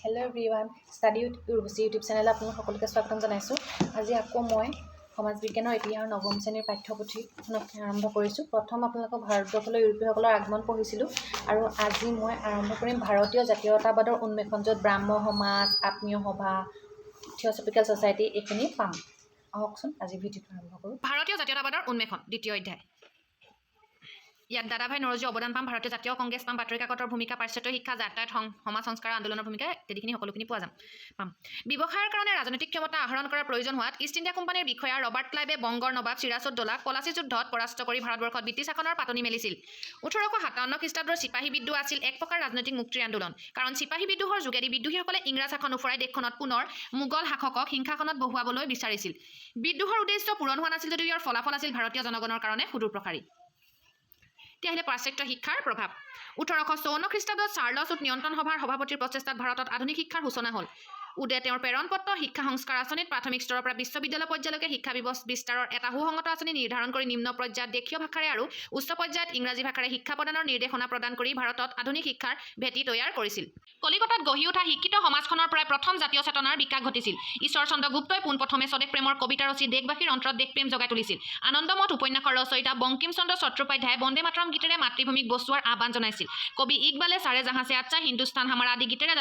Hello' everyone, study with Urvashi YouTube চেনেলত আপোনালোক সকলোকে স্বাগতম জনাইছোঁ। আজি আকৌ মই সমাজ বিজ্ঞানৰ ইতিহাসৰ নৱম শ্ৰেণীৰ পাঠ্যপুথিখন আৰম্ভ কৰিছোঁ। প্ৰথম আপোনালোকক ভাৰতবৰ্ষলৈ ইউৰোপীয়সকলৰ আগমন পঢ়িছিলোঁ আৰু আজি মই আৰম্ভ কৰিম ভাৰতীয় জাতীয়তাবাদৰ উন্মেষণ, য'ত ব্ৰাহ্ম সমাজ, আত্মীয় সভা, থিঅ'চফিকেল ছ'চাইটি এইখিনি পাম। আহকচোন আজি ভিডিঅ'টো আৰম্ভ কৰোঁ। ভাৰতীয় জাতীয়তাবাদৰ উন্মেষণ, দ্বিতীয় অধ্যায়। ইয়াত দাদাভাই নৰজীৰ অৱদান পাম, ভাৰতীয় জাতীয় কংগ্ৰেছ পাম, বাতৰি কাকতৰ ভূমিকা, পাশ্চাত্য শিক্ষা, যাতায়াত, সমাজ সংস্কাৰ আন্দোলনৰ ভূমিকা ইত্যাদিখিনি সকলোখিনি পাম। ব্যৱসায়ৰ কাৰণে ৰাজনৈতিক ক্ষমতা আহৰণ কৰাৰ প্ৰয়োজন হোৱাত ইষ্ট ইণ্ডিয়া কোম্পানীৰ বিষয়া ৰবাৰ্ট ক্লাইভে বংগৰ নবাব চিৰাজউদ্দৌলাক পলাচী যুদ্ধত পৰাস্ত কৰি ভাৰতবৰ্ষত ব্ৰিটিছ শাসনৰ পাতনি মেলিছিল। 1857 খ্ৰীষ্টাব্দৰ চিপাহী বিদ্ৰোহ আছিল এক প্ৰকাৰ ৰাজনৈতিক মুক্তিৰ আন্দোলন, কাৰণ চিপাহী বিদ্ৰোহৰ যোগেদি বিদ্ৰোহীসকলে ইংৰাজ শাসন উফৰাই দেশখনত পুনৰ মোগল শাসকক সিংহাসনত বহুৱাবলৈ বিচাৰিছিল। বিদ্ৰোহৰ উদ্দেশ্য পূৰণ হোৱা নাছিল যদিও ইয়াৰ ফলাফল আছিল ভাৰতীয় জনগণৰ কাৰণে সুদূৰ প্ৰসাৰী। এতিয়া আহিলে পাশ্চাত্য শিক্ষাৰ প্ৰভাৱ। 1854 খ্ৰীষ্টাব্দত চাৰ্লছ উড নিয়ন্ত্ৰণ সভাৰ সভাপতিৰ প্ৰচেষ্টাত ভাৰতত আধুনিক শিক্ষাৰ সূচনা হ'ল। উডে তেওঁৰ প্ৰেৰণ পত্ৰ শিক্ষা সংস্কাৰ আঁচনিত প্ৰাথমিক স্তৰৰ পৰা বিশ্ববিদ্যালয় পৰ্যায়লৈকে শিক্ষা বিস্তাৰৰ এটা সুসংগত আঁচনি নিৰ্ধাৰণ কৰি নিম্ন পৰ্যায়ত দেশীয় ভাষাৰে আৰু উচ্চ পৰ্যায়ত ইংৰাজী ভাষাৰে শিক্ষা প্ৰদানৰ নিৰ্দেশনা প্ৰদান কৰি ভাৰতত আধুনিক শিক্ষাৰ ভেটি তৈয়াৰ কৰিছিল। কলিকতাত গঢ়ি উঠা শিক্ষিত সমাজখনৰ পৰাই প্ৰথম জাতীয় চেতনাৰ বিকাশ ঘটিছিল। ঈশ্বৰ চন্দ্ৰ গুপ্তই পোনপ্ৰথমে স্বদেশ প্ৰেমৰ কবিতা ৰচি দেশবাসীৰ অন্তৰত দেশপ্ৰেম জগাই তুলিছিল। আনন্দমঠ উপন্যাসৰ ৰচয়িতা বংকিম চন্দ্ৰ চট্টোপাধ্যায়ে বন্দে মাতৰম গীতেৰে মাতৃভূমিক বচোৱাৰ আহ্বান জনাইছিল। কবি ইকবালে চাৰে জাহাঁ সে আচ্ছা, হিন্দুস্তান হামাৰা আদি গীতেৰে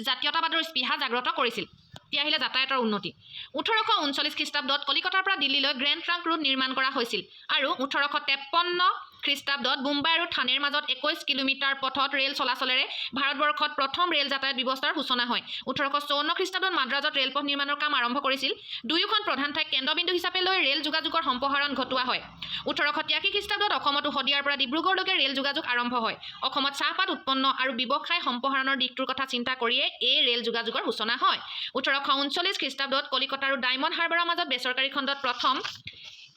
জাতীয়তাবাদৰ স্পৃহা জাগ্ৰত কৰিছিল। এতিয়া আহিলে যাতায়াতৰ উন্নতি। 1839 খ্ৰীষ্টাব্দত কলিকতাৰ পৰা দিল্লীলৈ গ্ৰেণ্ড ট্ৰাংক ৰোড নিৰ্মাণ কৰা হৈছিল আৰু 1853 খ্ৰীষ্টাব্দত মুম্বাই আৰু থানেৰ মাজত 21 কিলোমিটাৰ পথত ৰেল চলাচলেৰে ভাৰতবৰ্ষত প্ৰথম ৰেল যাতায়াত ব্যৱস্থাৰ সূচনা হয়। 1854 খ্ৰীষ্টাব্দত মাদ্ৰাজত ৰেলপথ নিৰ্মাণৰ কাম আৰম্ভ কৰিছিল। দুয়োখন প্ৰধান ঠাইক কেন্দ্ৰবিন্দু হিচাপে লৈ ৰেল যোগাযোগৰ সম্প্ৰসাৰণ ঘটোৱা হয়। 1883 খ্ৰীষ্টাব্দত অসমতো শদিয়াৰ পৰা ডিব্ৰুগড়লৈকে ৰেল যোগাযোগ আৰম্ভ হয়। অসমত চাহপাত উৎপন্ন আৰু ব্যৱসায় সম্প্ৰসাৰণৰ দিশটোৰ কথা চিন্তা কৰিয়ে এই ৰেল যোগাযোগৰ সূচনা হয়। 1839 খ্ৰীষ্টাব্দত কলিকতা আৰু ডায়মণ্ড হাৰ্বাৰৰ মাজত বেচৰকাৰী খণ্ডত প্ৰথম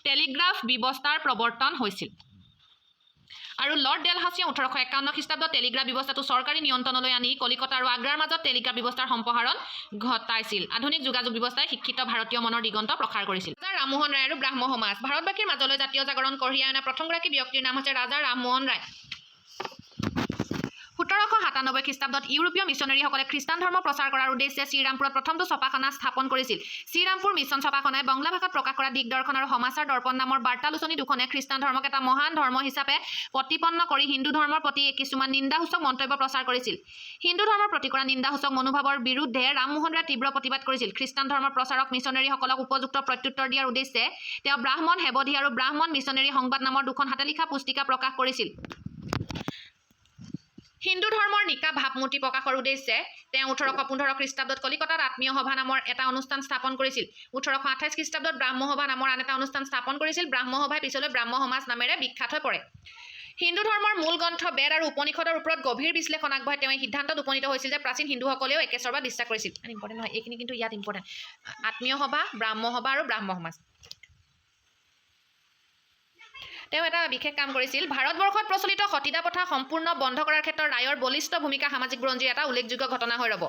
টেলিগ্ৰাফ ব্যৱস্থাৰ প্ৰৱৰ্তন হৈছিল। আৰু লৰ্ড ডেলহাউছিয়ে 1851 খ্ৰীষ্টাব্দত টেলিগ্ৰাফ ব্যৱস্থাটো চৰকাৰী নিয়ন্ত্ৰণলৈ আনি কলিকতা আৰু আগ্ৰাৰ মাজত টেলিগ্ৰাফ ব্যৱস্থাৰ সম্প্ৰসাৰণ ঘটাইছিল। আধুনিক যোগাযোগ ব্যৱস্থাই শিক্ষিত ভাৰতীয় মনৰ দিগন্ত প্ৰসাৰ কৰিছিল। ৰাজা ৰামমোহন ৰায় আৰু ব্ৰাহ্ম সমাজ। ভাৰতবাসীৰ মাজলৈ জাতীয় জাগৰণ কঢ়িয়াই অনা প্ৰথমগৰাকী ব্যক্তিৰ নাম হৈছে ৰাজা ৰামমোহন ৰায়। 1797 খ্ৰীষ্টাব্দত ইউৰোপীয় মিছনেৰীসকলে খ্ৰীষ্টান ধৰ্ম প্ৰচাৰ কৰাৰ উদ্দেশ্যে শ্ৰীৰামপুৰত প্ৰথমটো ছপাখানা স্থাপন কৰিছিল। শ্ৰীৰামপুৰ মিছন ছপাখনাই বাংলা ভাষাত প্ৰকাশ কৰা দিগদৰ্শন আৰু সমাচাৰ দৰ্পণ নামৰ বাৰ্তালোচনী দুখনে খ্ৰীষ্টান ধৰ্মক এটা মহান ধৰ্ম হিচাপে প্ৰতিপন্ন কৰি হিন্দু ধৰ্মৰ প্ৰতি কিছুমান নিন্দাসূচক মন্তব্য প্ৰচাৰ কৰিছিল। হিন্দু ধৰ্মৰ প্ৰতি কৰা নিন্দাসূচক মনোভাৱৰ বিৰুদ্ধে ৰামমোহন ৰায়ে তীব্ৰ প্ৰতিবাদ কৰিছিল। খ্ৰীষ্টান ধৰ্মৰ প্ৰচাৰক মিছনেৰীসকলক উপযুক্ত প্ৰত্যুত্তৰ দিয়াৰ উদ্দেশ্যে তেওঁ ব্ৰাহ্মণ হেবধি আৰু ব্ৰাহ্মণ মিছনেৰী সংবাদ নামৰ দুখন হাতে লিখা পুস্তিকা প্ৰকাশ কৰিছিল। হিন্দু ধৰ্মৰ নিকা ভাৱমূৰ্তি প্ৰকাশৰ উদ্দেশ্যে তেওঁ 1815 খ্ৰীষ্টাব্দত কলিকতাত আত্মীয় সভা নামৰ এটা অনুষ্ঠান স্থাপন কৰিছিল। 1828 খ্ৰীষ্টাব্দত ব্ৰাহ্ম সভা নামৰ আন এটা অনুষ্ঠান স্থাপন কৰিছিল। ব্ৰাহ্ম সভাই পিছলৈ ব্ৰাহ্ম সমাজ নামেৰে বিখ্যাত হৈ পৰে। হিন্দু ধৰ্মৰ মূল গ্ৰন্থ বেদ আৰু উপনিষদৰ ওপৰত গভীৰ বিশ্লেষণ আগবঢ়াই তেওঁ এই সিদ্ধান্তত উপনীত হৈছিল যে প্ৰাচীন হিন্দুসকলেও একেশ্বৰবাদ বিশ্বাস কৰিছিল। ইম্পৰ্টেণ্ট নহয়, এইখিনি কিন্তু ইয়াত ইম্পৰ্টেণ্ট। আত্মীয় সভা, ব্ৰাহ্ম সভা আৰু ব্ৰাহ্ম সমাজ। তেওঁ এটা বিশেষ কাম কৰিছিল। ভাৰতবৰ্ষত প্ৰচলিত সতীদাহ প্ৰথা সম্পূৰ্ণ বন্ধ কৰাৰ ক্ষেত্ৰত ৰায়ৰ বলিষ্ঠ ভূমিকা সামাজিক বুৰঞ্জীৰ এটা উল্লেখযোগ্য ঘটনা হৈ ৰ'ব।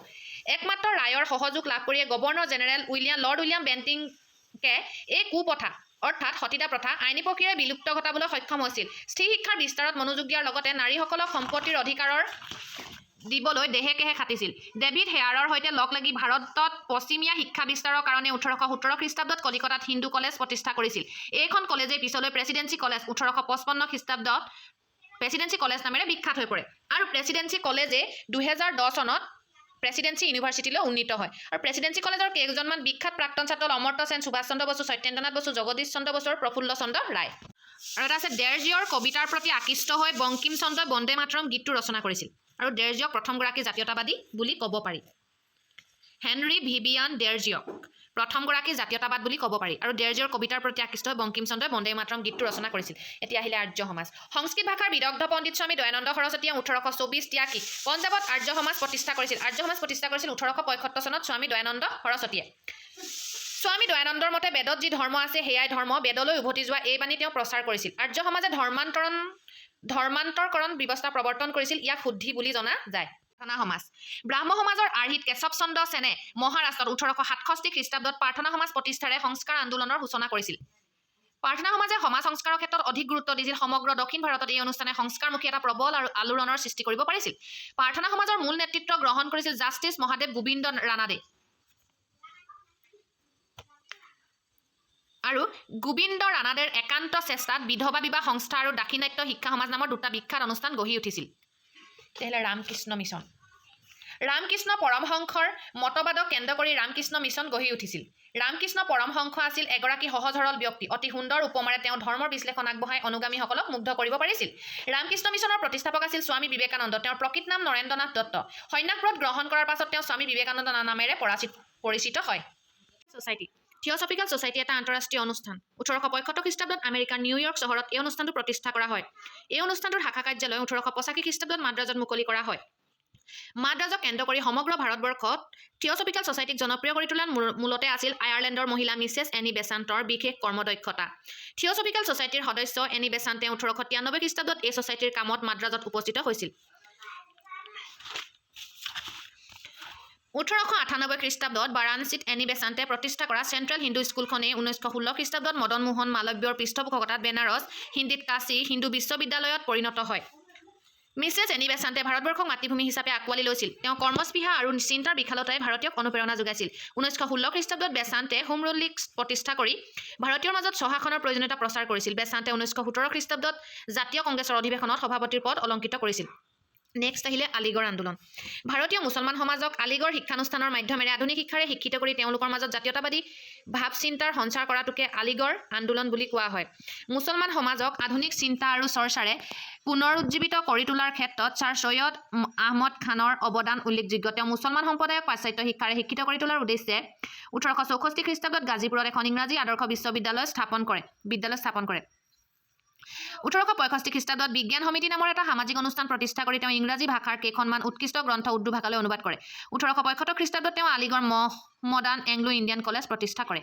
একমাত্ৰ ৰায়ৰ সহযোগ লাভ কৰিয়ে গভৰ্ণৰ জেনেৰেল লৰ্ড উইলিয়াম বেণ্টিংকে এই কুপ্ৰথা অৰ্থাৎ সতীদাহ প্ৰথা আইনী প্ৰক্ৰিয়াৰে বিলুপ্ত ঘটাবলৈ সক্ষম হৈছিল। স্ত্ৰী শিক্ষাৰ বিস্তাৰত মনোযোগ দিয়াৰ লগতে নাৰীসকলক সম্পত্তিৰ অধিকাৰৰ দিবলৈ দেহে কেহে খাটিছিল। ডেভিড হেয়াৰৰ সৈতে লগ লাগি ভাৰতত পশ্চিমীয়া শিক্ষা বিস্তাৰৰ কাৰণে 1817 খ্ৰীষ্টাব্দত কলিকতাত হিন্দু কলেজ প্ৰতিষ্ঠা কৰিছিল। এইখন কলেজেই পিছলৈ প্ৰেচিডেন্সি কলেজ 1855 খ্ৰীষ্টাব্দত প্ৰেচিডেন্সি কলেজ নামেৰে বিখ্যাত হৈ পৰে। আৰু প্ৰেচিডেন্সি কলেজে 2010 চনত প্ৰেচিডেন্সি ইউনিভাৰ্চিটিলৈ উন্নীত হয়। আৰু প্ৰেচিডেন্সি কলেজৰ কেইজনমান বিখ্যাত প্ৰাক্তন ছাত্ৰ অমৰ্ত্য সেন, সুভাষ চন্দ্ৰ বসু, সত্যেন্দ্ৰনাথ বসু, জগদীশ চন্দ্ৰ বসু আৰু প্ৰফুল্ল চন্দ্ৰ ৰায়। আৰু এটা আছে দেৰজীয়ৰ কবিতাৰ প্ৰতি আকৃষ্ট হৈ বংকিম চন্দ্ৰই বন্দে মাতৰম গীতটো ৰচনা কৰিছিল। আৰু দেৰজীয়ক প্ৰথমগৰাকী জাতীয়তাবাদী বুলি ক'ব পাৰি। হেনৰী ভিভিয়ান দেৰজীয়ক প্ৰথমগৰাকী জাতীয়তাবাদ বুলি ক'ব পাৰি। আৰু দেৰজীয়ৰ কবিতাৰ প্ৰতি আকৃষ্ট হৈ বংকিম চন্দ্ৰই বন্দে মাতৰম গীতটো ৰচনা কৰিছিল। এতিয়া আহিলে আৰ্য সমাজ। সংস্কৃত ভাষাৰ বিদগ্ধ পণ্ডিত স্বামী দয়ানন্দ সৰস্বতীয়ে 1824-83 পঞ্জাৱত আৰ্য সমাজ প্ৰতিষ্ঠা কৰিছিল। আৰ্য সমাজ প্ৰতিষ্ঠা কৰিছিল 1875 চনত স্বামী দয়ানন্দ সৰস্বতীয়ে। স্বামী দয়ানন্দৰ মতে বেদত যি ধৰ্ম আছে সেয়াই ধৰ্ম, বেদলৈ উভতি যোৱা এই বাণী তেওঁ প্ৰচাৰ কৰিছিল। আৰ্য সমাজে ধৰ্মান্তৰকৰণ ব্যৱস্থা প্ৰৱৰ্তন কৰিছিল। ইয়াক শুদ্ধি বুলি জনা যায়। প্ৰাৰ্থনা সমাজ। ব্ৰাহ্ম সমাজৰ আৰ্হিত কেশৱ চন্দ্ৰ সেনে মহাৰাষ্ট্ৰত 1867 খ্ৰীষ্টাব্দত প্ৰাৰ্থনা সমাজ প্ৰতিষ্ঠাৰে সংস্কাৰ আন্দোলনৰ সূচনা কৰিছিল। প্ৰাৰ্থনা সমাজে সমাজ সংস্কাৰৰ ক্ষেত্ৰত অধিক গুৰুত্ব দিছিল। সমগ্ৰ দক্ষিণ ভাৰতত এই অনুষ্ঠানে সংস্কাৰমুখী এটা প্ৰবল আৰু আলোড়নৰ সৃষ্টি কৰিব পাৰিছিল। প্ৰাৰ্থনা সমাজৰ মূল নেতৃত্ব গ্ৰহণ কৰিছিল জাষ্টিছ মহাদেৱ গোবিন্দ ৰানাডে আৰু গোবিন্দ ৰানাডেৰ একান্ত চেষ্টাত বিধৱা বিবাহ সংস্থা আৰু দাক্ষিণাত্য শিক্ষা সমাজ নামৰ দুটা বিখ্যাত অনুষ্ঠান গঢ়ি উঠিছিল। তেতিয়াহ'লে ৰামকৃষ্ণ মিছন। ৰামকৃষ্ণ পৰমহংসৰ মতবাদক কেন্দ্ৰ কৰি ৰামকৃষ্ণ মিছন গঢ়ি উঠিছিল। ৰামকৃষ্ণ পৰমহংস আছিল এগৰাকী সহজ সৰল ব্যক্তি। অতি সুন্দৰ উপমাৰে তেওঁ ধৰ্মৰ বিশ্লেষণ আগবঢ়াই অনুগামীসকলক মুগ্ধ কৰিব পাৰিছিল। ৰামকৃষ্ণ মিছনৰ প্ৰতিষ্ঠাপক আছিল স্বামী বিবেকানন্দ। তেওঁৰ প্ৰকৃত নাম নৰেন্দ্ৰনাথ দত্ত। সন্ন্যাসব্ৰত গ্ৰহণ কৰাৰ পাছত তেওঁ স্বামী বিবেকানন্দ নামেৰে পৰিচিত হয়। ছ'চাইটি থিঅ'চফিকেল ছ'চাইটি এটা আন্তঃৰাষ্ট্ৰীয় অনুষ্ঠান। 1875 খ্ৰীষ্টাব্দত আমেৰিকাৰ নিউয়ৰ্ক চহৰত এই অনুষ্ঠানটো প্ৰতিষ্ঠা কৰা হয়। এই অনুষ্ঠানটোৰ শাখা কাৰ্যালয় 1885 খ্ৰীষ্টাব্দত মাদ্ৰাজত মুকলি কৰা হয়। মাদ্ৰাজক কেন্দ্ৰ কৰি সমগ্ৰ ভাৰতবৰ্ষত থিঅ'চফিকেল ছ'চাইটিক জনপ্ৰিয় কৰি তোলাৰ মূলতে আছিল আয়াৰলেণ্ডৰ মহিলা মিছেছ এনি বেচাণ্টৰ বিশেষ কৰ্মদক্ষতা। থিঅ'চফিকেল ছ'চাইটিৰ সদস্য এনি বেচাণ্টে 1893 খ্ৰীষ্টাব্দত এই ছ'চাইটিৰ কামত মাদ্ৰাজত উপস্থিত হৈছিল। 1898 খ্ৰীষ্টাব্দত বাৰাণসীত এনি বেচাণ্টে প্ৰতিষ্ঠা কৰা চেণ্ট্ৰেল হিন্দু স্কুলখনেই 1916 খ্ৰীষ্টাব্দত মদন মোহন মালব্যৰ পৃষ্ঠপোষকতাত বেনাৰস, হিন্দীত কাশী হিন্দু বিশ্ববিদ্যালয়ত পৰিণত হয়। মিছেছ এনি বেচাণ্টে ভাৰতবৰ্ষক মাতৃভূমি হিচাপে আঁকোৱালি লৈছিল। তেওঁ কৰ্মস্পৃহা আৰু চিন্তাৰ বিশালতাই ভাৰতীয়ক অনুপ্ৰেৰণা যোগাইছিল। 1916 খ্ৰীষ্টাব্দত বেচাণ্টে হোম ৰুল লীগ প্ৰতিষ্ঠা কৰি ভাৰতীয়ৰ মাজত স্বশাসনৰ প্ৰয়োজনীয়তা প্ৰচাৰ কৰিছিল। বেচাণ্টে 1917 খ্ৰীষ্টাব্দত জাতীয় কংগ্ৰেছৰ অধিৱেশনত সভাপতিৰ পদ অলংকৃত কৰিছিল। নেক্সট আহিলে আলিগড় আন্দোলন। ভাৰতীয় মুছলমান সমাজক আলিগড় শিক্ষানুষ্ঠানৰ মাধ্যমেৰে আধুনিক শিক্ষাৰে শিক্ষিত কৰি তেওঁলোকৰ মাজত জাতীয়তাবাদী ভাৱ চিন্তাৰ সঞ্চাৰ কৰাটোকে আলিগড় আন্দোলন বুলি কোৱা হয়। মুছলমান সমাজক আধুনিক চিন্তা আৰু চৰ্চাৰে পুনৰুজ্জীৱিত কৰি তোলাৰ ক্ষেত্ৰত ছাৰ ছৈয়দ আহমদ খানৰ অৱদান উল্লেখযোগ্য। তেওঁ মুছলমান সম্প্ৰদায়ক পাশ্চাত্য শিক্ষাৰে শিক্ষিত কৰি তোলাৰ উদ্দেশ্যে 1864 খ্ৰীষ্টাব্দত গাজীপুৰত এখন ইংৰাজী আদৰ্শ বিশ্ববিদ্যালয় স্থাপন কৰে। 1865 খ্ৰীষ্টাব্দত বিজ্ঞান সমিতি নামৰ এটা সামাজিক অনুষ্ঠান প্ৰতিষ্ঠা কৰি তেওঁ ইংৰাজী ভাষাৰ কেইখনমান উৎকৃষ্ট গ্ৰন্থ উৰ্দু ভাষালৈ অনুবাদ কৰে। 1875 খ্ৰীষ্টাব্দত তেওঁ আলিগড় মহম্মদান এংলো ইণ্ডিয়ান কলেজ প্ৰতিষ্ঠা কৰে।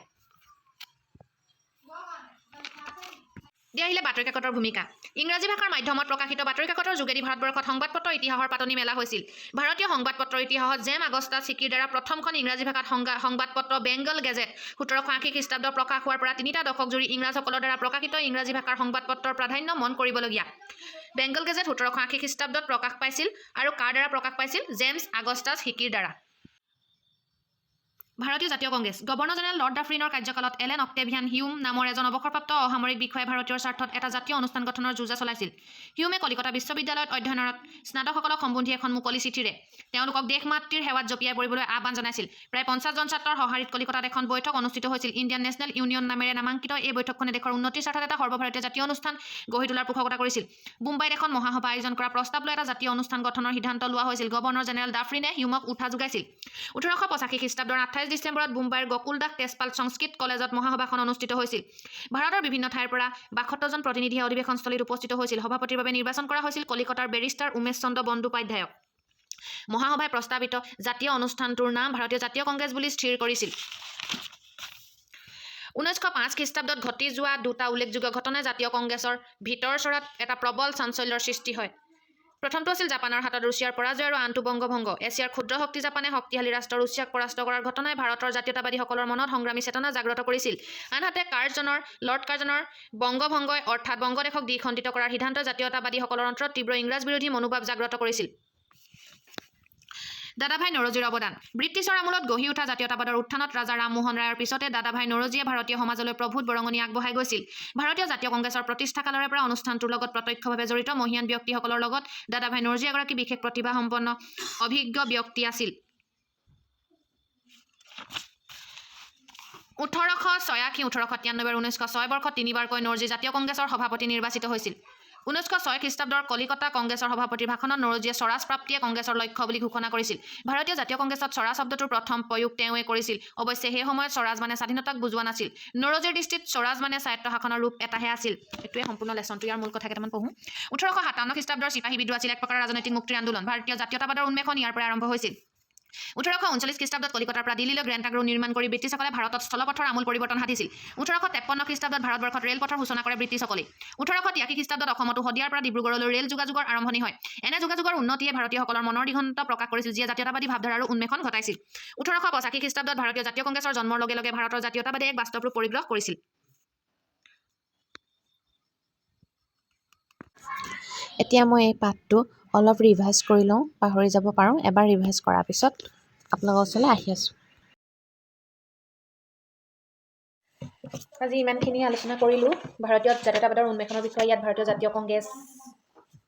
দিয়া আহিলে বাতৰি কাকতৰ ভূমিকা। ইংৰাজী ভাষাৰ মাধ্যমত প্ৰকাশিত বাতৰি কাকতৰ যোগেদি ভাৰতবৰ্ষত সংবাদপত্ৰৰ ইতিহাসৰ পাতনি মেলা হৈছিল। ভাৰতীয় সংবাদপত্ৰৰ ইতিহাসত জেম আগষ্টা চিকিৰ দ্বাৰা প্ৰথমখন ইংৰাজী ভাষাত সংবাদপত্ৰ বেংগল গেজেট 1780 খ্ৰীষ্টাব্দত প্ৰকাশ হোৱাৰ পৰা 3টা দশক জুৰি ইংৰাজসকলৰ দ্বাৰা প্ৰকাশিত ইংৰাজী ভাষাৰ সংবাদপত্ৰৰ প্ৰাধান্য মন কৰিবলগীয়া। বেংগল গেজেট 1780 খ্ৰীষ্টাব্দত প্ৰকাশ পাইছিল আৰু কাৰ দ্বাৰা প্ৰকাশ পাইছিল? জেমছ আগষ্টাছ হিকিৰ দ্বাৰা। ভাৰতীয় জাতীয় কংগ্ৰেছ। গভৰ্ণৰ জেনেৰেল লৰ্ড ডাফৰিনৰ কাৰ্যকালত এলেন অক্টেভিয়ান হিউম নামৰ এজন অৱসৰপ্ৰাপ্ত অসামৰিক বিষয়াই ভাৰতীয়ৰ স্বাৰ্থত এটা জাতীয় অনুষ্ঠান গঠনৰ যোজা চলাইছিল। হিউমে কলিকতা বিশ্ববিদ্যালয়ত অধ্যয়নৰত স্নাতকসকলক সম্বন্ধি এখন মুকলি চিঠিৰে তেওঁলোকক দেশ মাতৃৰ সেৱাত জঁপিয়াই পৰিবলৈ আহ্বান জনাইছিল। প্ৰায় 50 জন ছাত্ৰৰ সঁহাৰিত কলিকতাত এখন বৈঠক অনুষ্ঠিত হৈছিল। ইণ্ডিয়ান নেশ্যনেল ইউনিয়ন নামেৰে নামাংকিত এই বৈঠকখনে দেশৰ উন্নতিৰ স্বাৰ্থত এটা সৰ্বভাৰতীয় জাতীয় অনুষ্ঠান গঢ়ি তোলাৰ পোষকতা কৰিছিল। মুম্বাইত এখন মহাসভা আয়োজন কৰাৰ প্ৰস্তাৱ লৈ এটা জাতীয় অনুষ্ঠান গঠনৰ সিদ্ধান্ত লোৱা হৈছিল। গভৰ্ণৰ জেনেৰেল ডাফৰিনে হিউমক উৎসাহ যোগাইছিল। 1885 খ্ৰীষ্টাব্দৰ 28 ডিচেম্বৰত মুম্বাইৰ গকুল দাস তেজপাল সংস্কৃত কলেজত মহাসভাখন অনুষ্ঠিত হৈছিল। ভাৰতৰ বিভিন্ন ঠাইৰ পৰা 72 জন প্ৰতিনিধিয়ে অধিৱেশনস্থলীত উপস্থিত হৈছিল। সভাপতিৰ বাবে নিৰ্বাচন কৰা হৈছিল কলিকতাৰ বেৰিষ্টাৰ উমেশ চন্দ্ৰ বন্দ্যোপাধ্যায়ক। মহাসভাই প্ৰস্তাৱিত জাতীয় অনুষ্ঠানটোৰ নাম ভাৰতীয় জাতীয় কংগ্ৰেছ বুলি স্থিৰ কৰিছিল। 1905 খ্ৰীষ্টাব্দত ঘটি যোৱা দুটা উল্লেখযোগ্য ঘটনাই জাতীয় কংগ্ৰেছৰ ভিতৰচৰাত এটা প্ৰবল চাঞ্চল্যৰ সৃষ্টি হয়। প্ৰথমটো আছিল জাপানৰ হাতত ৰুছিয়াৰ পৰাজয় আৰু আনটো বংগভংগ। এছিয়াৰ ক্ষুদ্ৰ শক্তি জাপানে শক্তিশালী ৰাষ্ট্ৰ ৰুছিয়াক পৰাস্ত কৰাৰ ঘটনাই ভাৰতৰ জাতীয়তাবাদীসকলৰ মনত সংগ্ৰামী চেতনা জাগ্ৰত কৰিছিল। আনহাতে লৰ্ড কাৰ্জনৰ বংগভংগই অৰ্থাৎ বংগদেশক দ্বিখণ্ডিত কৰাৰ সিদ্ধান্ত জাতীয়তাবাদীসকলৰ অন্তৰত তীব্ৰ ইংৰাজ বিৰোধী মনোভাৱ জাগ্ৰত কৰিছিল। দাদাভাই নৰজীৰ অৱদান। ব্ৰিটিছৰ আমোলত গঢ়ি উঠা জাতীয়তাবাদৰ উত্থানত ৰাজা ৰামমোহন ৰায়ৰ পিছতে দাদাভাই নৰজীয়ে ভাৰতীয় সমাজলৈ প্ৰভূত বৰঙণি আগবঢ়াই গৈছিল। ভাৰতীয় জাতীয় কংগ্ৰেছৰ প্ৰতিষ্ঠা কালৰে পৰা অনুষ্ঠানটোৰ লগত প্ৰত্যক্ষভাৱে জড়িত মহিয়ান ব্যক্তিসকলৰ লগত দাদাভাই নৰজী এগৰাকী বিশেষ প্ৰতিভাসম্পন্ন অভিজ্ঞ ব্যক্তি আছিল। 1886-1893 আৰু 1906 বৰ্ষত তিনিবাৰকৈ নৰজী জাতীয় কংগ্ৰেছৰ সভাপতি নিৰ্বাচিত হৈছিল। 1906 খ্ৰীষ্টাব্দৰ কলিকতা কংগ্ৰেছৰ সভাপতিৰ ভাষণত নৰজীয়ে স্বৰাজ প্ৰাপ্তিয়ে কংগ্ৰেছৰ লক্ষ্য বুলি ঘোষণা কৰিছিল। ভাৰতীয় জাতীয় কংগ্ৰেছত স্বৰাজ শব্দটোৰ প্ৰথম প্ৰয়োগ তেওঁৱে কৰিছিল। অৱশ্যে সেই সময়ত স্বৰাজ মানে স্বাধীনতাক বুজোৱা নাছিল। নৰজীৰ দৃষ্টিত স্বৰাজ মানে স্বায়ত্তশাসনৰ ৰূপ এটাহে আছিল। এইটোৱে সম্পূৰ্ণ লেচনটো, ইয়াৰ মূল কথা কেইটামান পঢ়োঁ। 1857 খ্ৰীষ্টাব্দৰ চিপাহী বিদ্ৰোহ আছিল এক প্ৰকাৰৰ ৰাজনৈতিক মুক্তিৰ আন্দোলন। ভাৰতীয় জাতীয়তাবাদৰ উন্মেষণ ইয়াৰ পৰা আৰম্ভ হৈছিল। 1839 খ্ৰীষ্টাব্দত কলিকতাৰ পৰা দিল্লীলৈ গ্ৰেণ্ড ট্ৰাংক ৰোড নিৰ্মাণ কৰি ব্ৰিটিছসকলে ভাৰতত স্থলপথৰ আমূল পৰিৱৰ্তন সাধিছিল। 1853 খ্ৰীষ্টাব্দত ভাৰতবৰ্ষত ৰেলপথৰ সূচনা কৰে ব্ৰিটিছসকলে। 1883 খ্ৰীষ্টাব্দত অসমতো শদিয়াৰ পৰা ডিব্ৰুগড়লৈ ৰেল যোগাযোগৰ আৰম্ভণি হয়। এনে যোগাযোগৰ উন্নতিয়ে ভাৰতীয়সকলৰ মনৰ দিগন্ত প্ৰকাশ কৰিছিল, যিয়ে জাতীয়তাবাদী ভাৱধাৰাৰো উন্মেষণ ঘটাইছিল। 1885 খ্ৰীষ্টাব্দত ভাৰতীয় জাতীয় কংগ্ৰেছৰ জন্মৰ লগে লগে ভাৰতৰ জাতীয়তাবাদে এক বাস্তৱ ৰূপ পৰিগ্ৰহ কৰিছিল। এতিয়া মই এই পাঠটো অলপ ৰিভাইজ কৰি লওঁ, পাহৰি যাব পাৰোঁ। এবাৰ ৰিভাইজ কৰাৰ পিছত আপোনালোকৰ ওচৰলৈ আহি আছোঁ। আজি ইমানখিনি আলোচনা কৰিলোঁ ভাৰতীয় জাতীয়তাবাদৰ উন্মেষণৰ বিষয়ে। ইয়াত ভাৰতীয় জাতীয় কংগ্ৰেছ,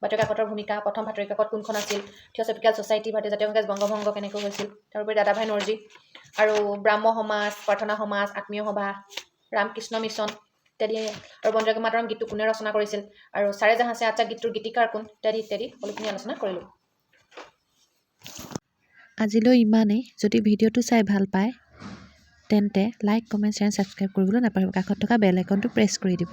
বাতৰি কাকতৰ ভূমিকা, প্ৰথম বাতৰি কাকত কোনখন আছিল, থিঅ'চফিকেল ছ'চাইটি, ভাৰতীয় জাতীয় কংগ্ৰেছ বংগভংগ কেনেকৈ হৈছিল, তাৰোপৰি দাদাভাই নৰজী আৰু ব্ৰাহ্ম সমাজ, প্ৰাৰ্থনা সমাজ, আত্মীয় সভা, ৰামকৃষ্ণ মিছন ইত্যাদি, আৰু বন্দে মাতৰম গীতটো কোনে ৰচনা কৰিছিল, আৰু চাৰে জাহাঁ সে আচ্ছা গীতটোৰ গীতিকাৰ কোন, ইত্যাদি ইত্যাদি সকলোখিনি আলোচনা কৰিলোঁ। আজিলৈ ইমানেই। যদি ভিডিঅ'টো চাই ভাল পায় তেন্তে লাইক, কমেণ্ট, শ্বেয়াৰ, ছাবস্ক্ৰাইব কৰিবলৈ নাপাহৰিব। কাষত থকা বেল আইকনটো প্ৰেছ কৰি দিব।